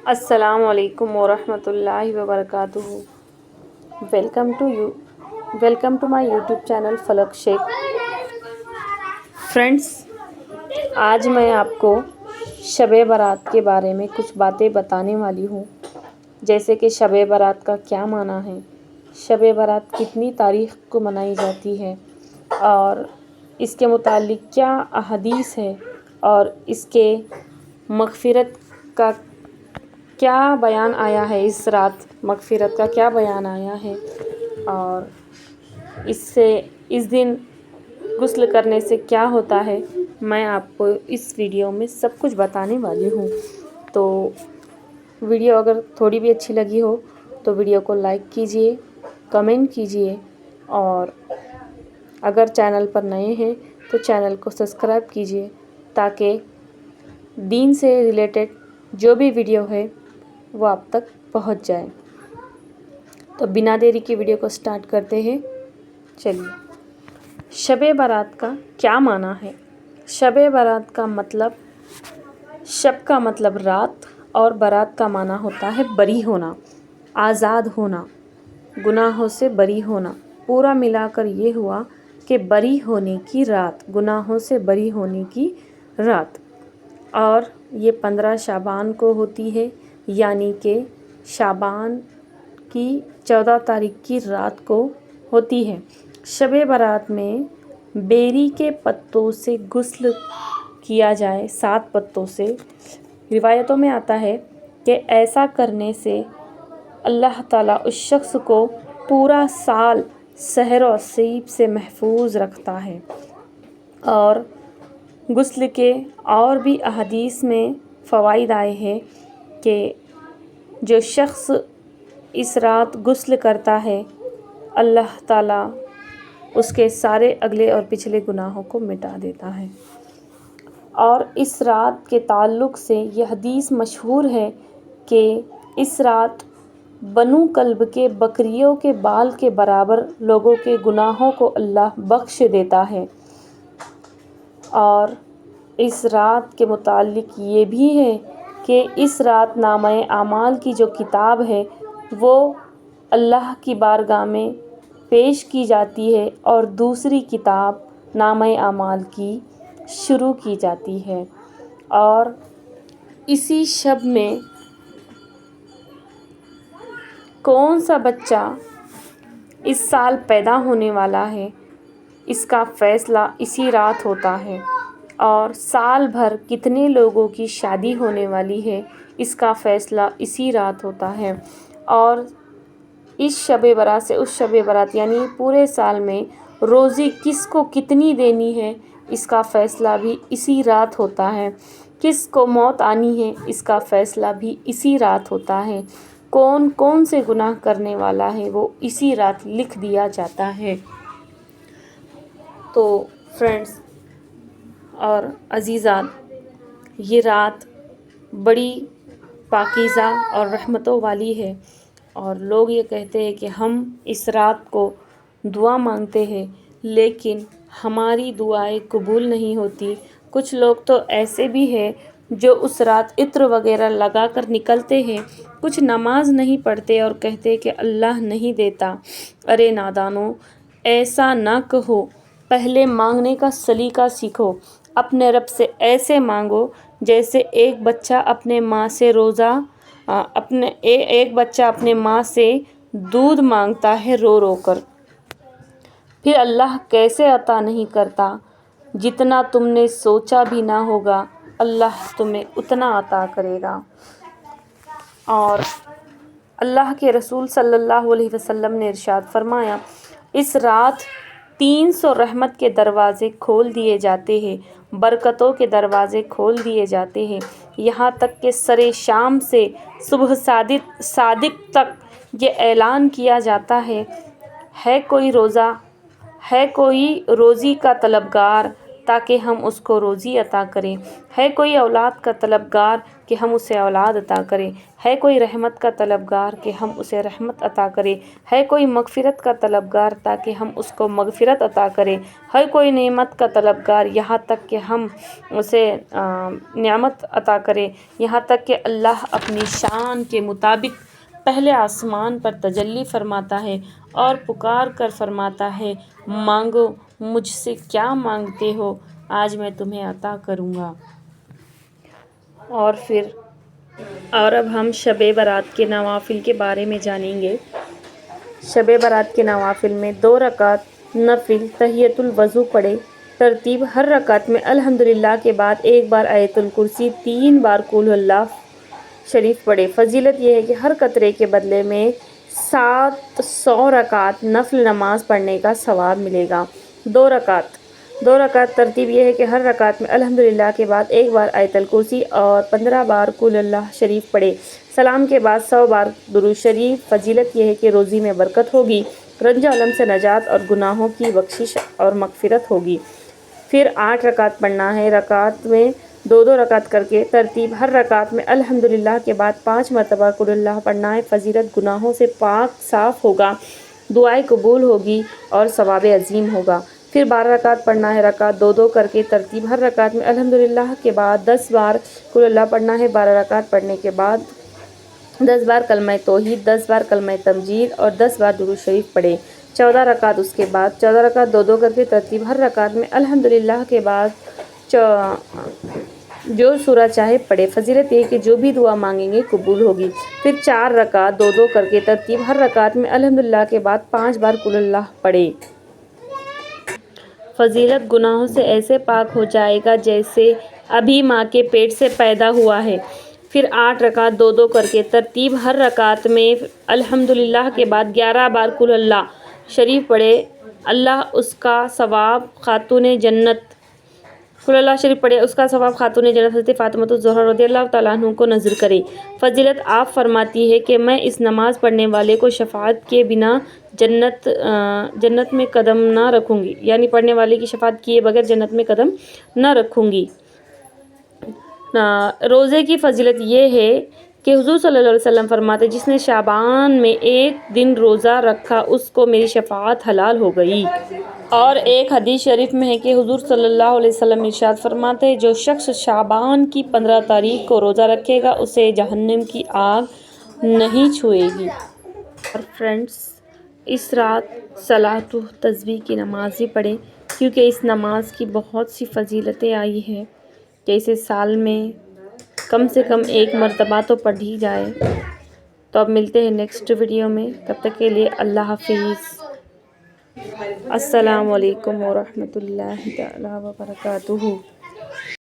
السلام علیکم ورحمۃ اللہ وبرکاتہ۔ Welcome to my YouTube channel Falak Shaikh. Friends, آج میں آپ کو شب برات کے بارے میں کچھ باتیں بتانے والی ہوں، جیسے کہ شب برات کا کیا معنی ہے، شب برات کتنی تاریخ کو منائی جاتی ہے، اور اس کے متعلق کیا احادیث ہے، اور اس کے مغفرت کا کیا بیان آیا ہے، اس رات مغفرت کا کیا بیان آیا ہے، اور اس دن غسل کرنے سے کیا ہوتا ہے، میں آپ کو اس ویڈیو میں سب کچھ بتانے والی ہوں۔ تو ویڈیو اگر تھوڑی بھی اچھی لگی ہو تو ویڈیو کو لائک کیجئے، کمنٹ کیجئے، اور اگر چینل پر نئے ہیں تو چینل کو سبسکرائب کیجئے تاکہ دین سے ریلیٹڈ جو بھی ویڈیو ہے وہ آپ تک پہنچ جائے۔ تو بنا دیری کی ویڈیو کو سٹارٹ کرتے ہیں۔ چلیے، شب برات کا کیا معنی ہے؟ شب برات کا مطلب، شب کا مطلب رات، اور برات کا معنی ہوتا ہے بری ہونا، آزاد ہونا، گناہوں سے بری ہونا۔ پورا ملا کر یہ ہوا کہ بری ہونے کی رات، گناہوں سے بری ہونے کی رات، اور یہ 15 شعبان کو ہوتی ہے، یعنی کہ شعبان کی 14 تاریخ کی رات کو ہوتی ہے۔ شب برات میں بیری کے پتوں سے غسل کیا جائے، 7 پتوں سے۔ روایتوں میں آتا ہے کہ ایسا کرنے سے اللہ تعالیٰ اس شخص کو پورا سال سحر و سیب سے محفوظ رکھتا ہے۔ اور غسل کے اور بھی احادیث میں فوائد آئے ہیں کہ جو شخص اس رات غسل کرتا ہے، اللہ تعالیٰ اس کے سارے اگلے اور پچھلے گناہوں کو مٹا دیتا ہے۔ اور اس رات کے تعلق سے یہ حدیث مشہور ہے کہ اس رات بنو کلب کے بکریوں کے بال کے برابر لوگوں کے گناہوں کو اللہ بخش دیتا ہے۔ اور اس رات کے متعلق یہ بھی ہے کہ اس رات نامہ اعمال کی جو کتاب ہے وہ اللہ کی بارگاہ میں پیش کی جاتی ہے، اور دوسری کتاب نامہ اعمال کی شروع کی جاتی ہے۔ اور اسی شب میں کون سا بچہ اس سال پیدا ہونے والا ہے، اس کا فیصلہ اسی رات ہوتا ہے، اور سال بھر کتنے لوگوں کی شادی ہونے والی ہے، اس کا فیصلہ اسی رات ہوتا ہے۔ اور اس شب برات سے اس شب برات یعنی پورے سال میں روزی کس کو کتنی دینی ہے، اس کا فیصلہ بھی اسی رات ہوتا ہے۔ کس کو موت آنی ہے، اس کا فیصلہ بھی اسی رات ہوتا ہے۔ کون کون سے گناہ کرنے والا ہے وہ اسی رات لکھ دیا جاتا ہے۔ تو فرینڈس اور عزیزان، یہ رات بڑی پاکیزہ اور رحمتوں والی ہے، اور لوگ یہ کہتے ہیں کہ ہم اس رات کو دعا مانگتے ہیں لیکن ہماری دعائیں قبول نہیں ہوتی۔ کچھ لوگ تو ایسے بھی ہیں جو اس رات عطر وغیرہ لگا کر نکلتے ہیں، کچھ نماز نہیں پڑھتے اور کہتے کہ اللہ نہیں دیتا۔ ارے نادانو، ایسا نہ کہو، پہلے مانگنے کا سلیقہ سیکھو۔ اپنے رب سے ایسے مانگو جیسے ایک بچہ اپنے ماں سے دودھ مانگتا ہے رو رو کر۔ پھر اللہ کیسے عطا نہیں کرتا؟ جتنا تم نے سوچا بھی نہ ہوگا اللہ تمہیں اتنا عطا کرے گا۔ اور اللہ کے رسول صلی اللہ علیہ وسلم نے ارشاد فرمایا، اس رات 300 رحمت کے دروازے کھول دیے جاتے ہیں، برکتوں کے دروازے کھول دیے جاتے ہیں، یہاں تک کہ سر شام سے صبح صادق تک یہ اعلان کیا جاتا ہے کوئی روزی کا طلبگار تاکہ ہم اس کو روزی عطا کریں۔ ہے کوئی اولاد کا طلبگار کہ ہم اسے اولاد عطا کریں۔ ہے کوئی رحمت کا طلبگار کہ ہم اسے رحمت عطا کریں۔ ہے کوئی مغفرت کا طلبگار تاکہ ہم اس کو مغفرت عطا کریں۔ ہے کوئی نعمت کا طلبگار یہاں تک کہ ہم اسے نعمت عطا کریں، یہاں تک کہ اللہ اپنی شان کے مطابق پہلے آسمان پر تجلی فرماتا ہے اور پکار کر فرماتا ہے مانگو، مجھ سے کیا مانگتے ہو، آج میں تمہیں عطا کروں گا۔ اور اب ہم شب برات کے نوافل کے بارے میں جانیں گے۔ شب برات کے نوافل میں 2 رکعت نفل تحیۃ الوضو پڑھے۔ ترتیب: ہر رکعت میں الحمدللہ کے بعد 1 بار آیت الکرسی، 3 بار قل ھو اللہ شریف پڑھے۔ فضیلت یہ ہے کہ ہر قطرے کے بدلے میں 700 رکعت نفل نماز پڑھنے کا ثواب ملے گا۔ 2 رکعت ترتیب یہ ہے کہ ہر رکعت میں الحمدللہ کے بعد 1 بار آیت الکرسی اور 15 بار قل ھو اللہ شریف پڑھے۔ سلام کے بعد 100 بار درود شریف۔ فضیلت یہ ہے کہ روزی میں برکت ہوگی، رنج و غم سے نجات اور گناہوں کی بخشش اور مغفرت ہوگی۔ پھر 8 رکعت پڑھنا ہے، رکعت میں 2 رکعت کر کے۔ ترتیب: ہر رکعت میں الحمدللہ کے بعد 5 مرتبہ قل ھو اللہ پڑھنا ہے۔ فضیلت: گناہوں سے پاک صاف ہوگا، دعائیں قبول ہوگی اور ثواب عظیم ہوگا۔ پھر 12 رکعت پڑھنا ہے، رکعت 2 کر کے۔ ترتیب: ہر رکعت میں الحمدللہ کے بعد 10 بار قل ھو اللہ پڑھنا ہے۔ 12 رکعت پڑھنے کے بعد 10 بار کلمہ توحید، 10 بار کلمہ تمجید اور 10 بار درود شریف پڑھے۔ 14 رکعت اس کے بعد 14 رکعت 2 کر کے۔ ترتیب: ہر رکعت میں الحمدللہ کے بعد جو سورہ چاہے پڑھے۔ فضیلت یہ کہ جو بھی دعا مانگیں گے قبول ہوگی۔ پھر 4 رکعت 2 کر کے۔ ترتیب: ہر رکعت میں الحمدللہ کے بعد 5 بار قل ھو اللہ پڑھے۔ فضیلت: گناہوں سے ایسے پاک ہو جائے گا جیسے ابھی ماں کے پیٹ سے پیدا ہوا ہے۔ پھر 8 رکعت 2 کر کے۔ ترتیب: ہر رکعت میں الحمدللہ کے بعد 11 بار قل ھو اللہ شریف پڑھے۔ اللہ اس کا ثواب خاتون جنت حضرت فاطمۃ الزہرا رضی اللہ تعالیٰ عنہ کو نذر کرے۔ فضیلت: آپ فرماتی ہے کہ میں اس نماز پڑھنے والے کو شفاعت کے بنا جنت میں قدم نہ رکھوں گی، یعنی پڑھنے والے کی شفاعت کیے بغیر جنت میں قدم نہ رکھوں گی۔ روزے کی فضیلت یہ ہے کہ حضور صلی اللہ علیہ وسلم فرماتے جس نے شعبان میں 1 دن روزہ رکھا اس کو میری شفاعت حلال ہو گئی۔ اور ایک حدیث شریف میں ہے کہ حضور صلی اللہ علیہ وسلم ارشاد فرماتے ہیں جو شخص شعبان کی 15 تاریخ کو روزہ رکھے گا اسے جہنم کی آگ نہیں چھوئے گی۔ اور فرینڈز، اس رات صلاۃ تسبیح کی نماز بھی پڑھیں کیونکہ اس نماز کی بہت سی فضیلتیں آئی ہیں کہ اسے سال میں کم سے کم 1 مرتبہ تو پڑھی جائے۔ تو اب ملتے ہیں نیکسٹ ویڈیو میں، تب تک کے لیے اللہ حافظ۔ السلام علیکم ورحمۃ اللہ تعالیٰ وبرکاتہ۔